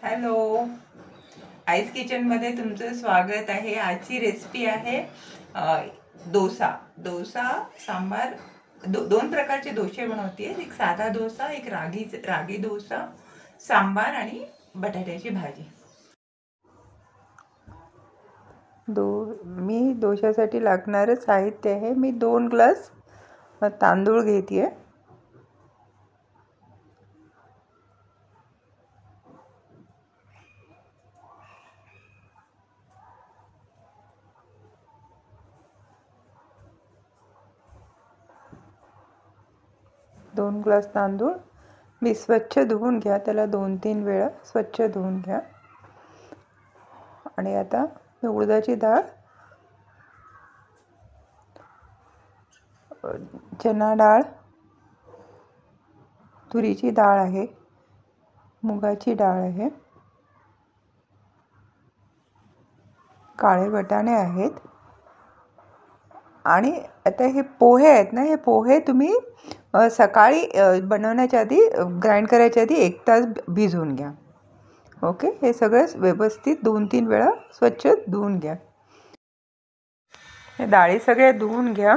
Hello, ice किचनमध्ये तुमचं स्वागत आहे। आजची रेसिपी आहे डोसा। डोसा सांबार, दोन प्रकारचे डोसे बनवते। एक साधा डोसा, एक रागी डोसा, सांबार आणि बटाट्याची भाजी। मी डोशासाठी लागणारे साहित्य आहे, मी 2 ग्लास तांदूळ घेते। 2 ग्लास तांदूळ मी स्वच्छ धुवून घ्या, त्याला 2-3 वेळा स्वच्छ धुवून घ्या। आणि आता उडदाची डाळ, चना डाळ, तुरीची डाळ आहे, मुगाची डाळ आहे, काळे वाटाणे आहेत। आणि आता हे पोहे आहेत ना, हे पोहे तुम्ही सकाळी बनवण्याच्या आधी, ग्राइंड करायच्या आधी 1 तास भिजवून घ्या। ओके, हे सगळं व्यवस्थित 2-3 वेळा स्वच्छ धुवून घ्या। हे डाळी सगळ्या धुवून घ्या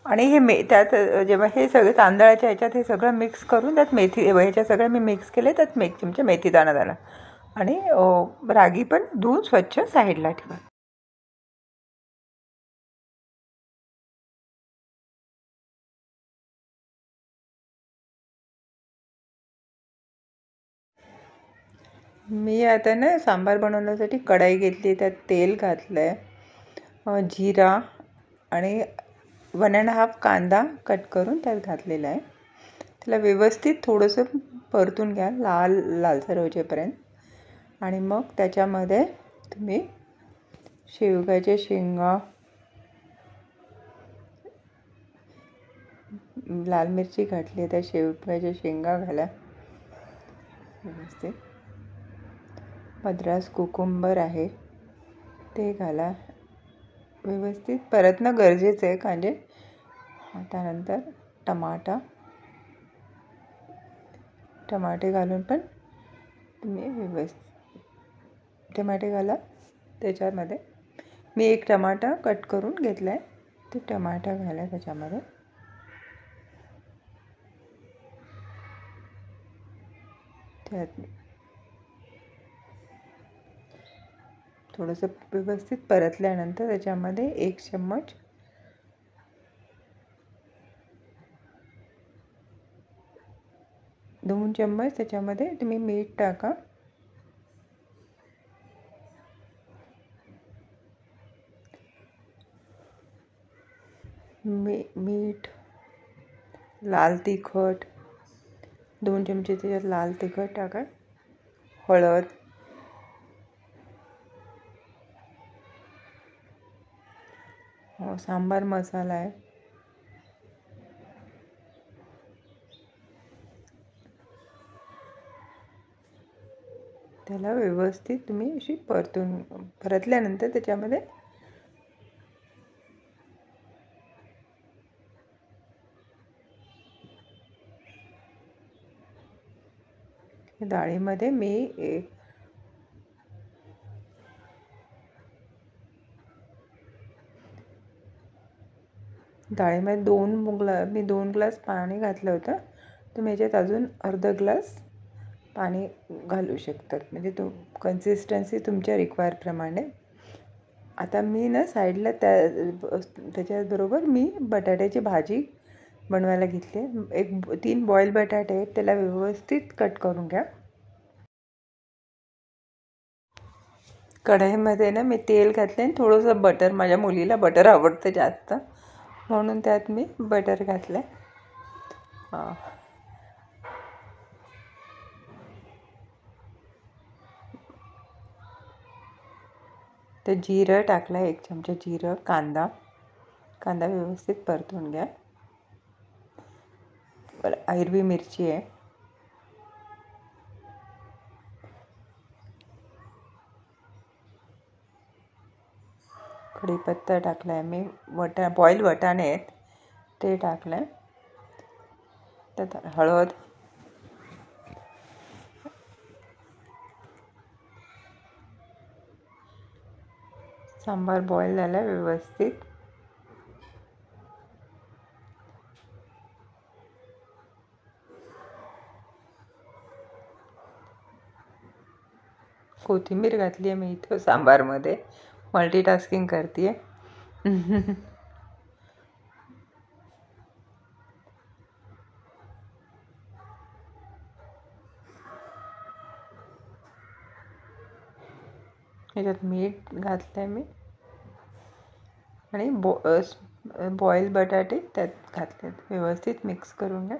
आणि हे त्यात जेव्हा हे सगळे तांदळाच्या ह्याच्यात हे सगळं मिक्स करून त्यात मेथी, ह्याच्या सगळं मी मिक्स केले, त्यात 1 चमचा मेथी दाणा झाला आणि रागी पण धुवून स्वच्छ साईडला ठेवा। मी आता ना सांबार बनवण्यासाठी कढाई घेतली, त्यात तेल घातलं आहे, जिरा आणि 1.5 कांदा कट करून त्यात घातलेला आहे। त्याला व्यवस्थित थोडंसं परतून घ्या, लालसर होईपर्यंत। आणि मग त्याच्यामध्ये तुम्ही शेवगाच्या शेंगा, लाल मिरची घातली, त्या शेवगाच्या शेंगा घाला व्यवस्थित। मद्रास कुकुंबर आहे ते घाला व्यवस्थित, परतणं गरजेचं आहे कांदे। त्यानंतर टमाटे घालून पण तुम्ही व्यवस्थित टमाटे घाला। त्याच्यामध्ये मी 1 टमाटा कट करून घेतला आहे, ते टमाटा घाला त्याच्यामध्ये। त्यात थोडंसं व्यवस्थित परतल्यानंतर त्याच्यामध्ये 1 चम्मच दोन चम्मच त्याच्यामध्ये तुम्ही मीठ टाका। मीठ, लाल तिखट 2 चमचे त्याच्यात लाल तिखट टाका, हळद, सांबार मसाला आहे, त्याला व्यवस्थित तुम्ही अशी परतल्यानंतर त्याच्यामध्ये डाळीमध्ये मी डाळीमध्ये 2 ग्लास पाणी घातलं होतं, तुम्ही याच्यात अजून अर्धा ग्लास पाणी घालू शकतात, म्हणजे कन्सिस्टन्सी तुमच्या रिक्वायरप्रमाणे। आता मी ना साईडला त्याच्याबरोबर मी बटाट्याची भाजी बनवायला घेतली। 3 बॉईल बटाटे आहेत, त्याला व्यवस्थित कट करून घ्या। कढईमध्ये ना मी तेल घातले आणि थोडंसं बटर, माझ्या मुलीला बटर आवडतं जास्त, म्हणून त्यात मी बटर घातलं। तर जिरं टाकलं, 1 चमचा जिरं, कांदा व्यवस्थित परतून घ्या। हिरवी मिरची आहे, कढीपत्ता टाकला आहे, मी बॉईल वाटाणे आहेत ते टाकलं आहे। त्यात हळद, सांबार बॉईल झाला व्यवस्थित. कोथिंबीर घातली आहे मी इथं सांबारमध्ये. मल्टीटास्किंग करते आहे. ह्याच्यात मीठ घातलं आहे मी आणि बॉईल बटाटे त्यात घातलेत. व्यवस्थित मिक्स करून घ्या.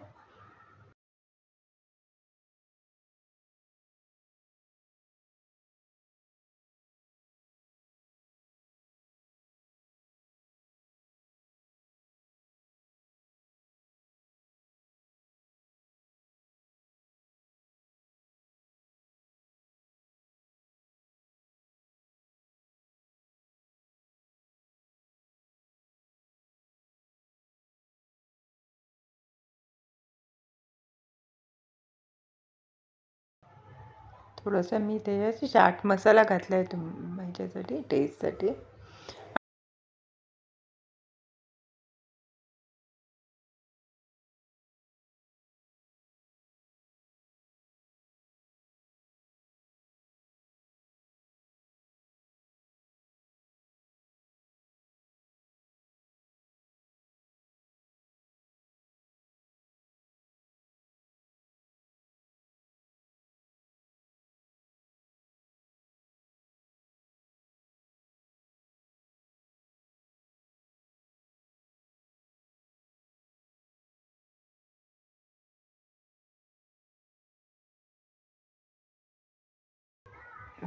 थोडंसं मी त्याच्यात चाट मसाला घातला आहे ह्याच्यासाठी टेस्टसाठी.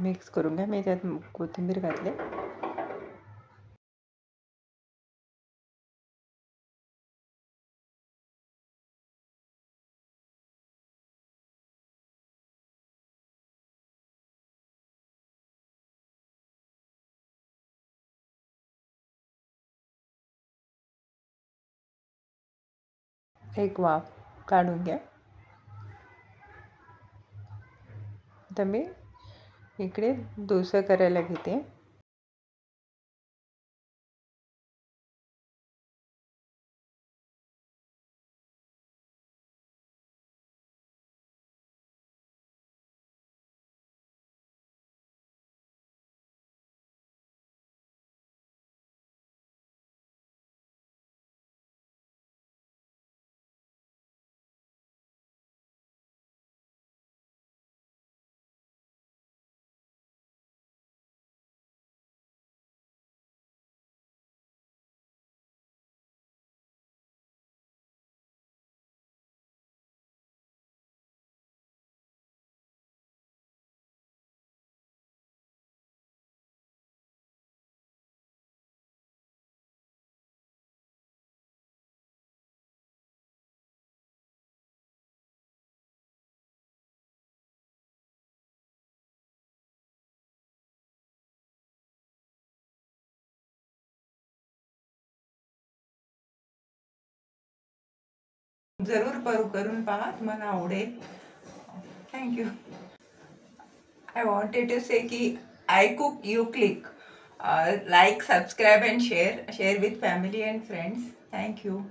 मिक्स करून घ्या. मी त्यात कोथिंबीर घातली. एक वाफ काढून घ्या. आता मी इकडे डोसा करायला घेते. जरूर करून पहा, तुम्हाला आवडेल. Thank you. I wanted to say कि I cook, you click. Like, subscribe and share with family and friends. Thank you.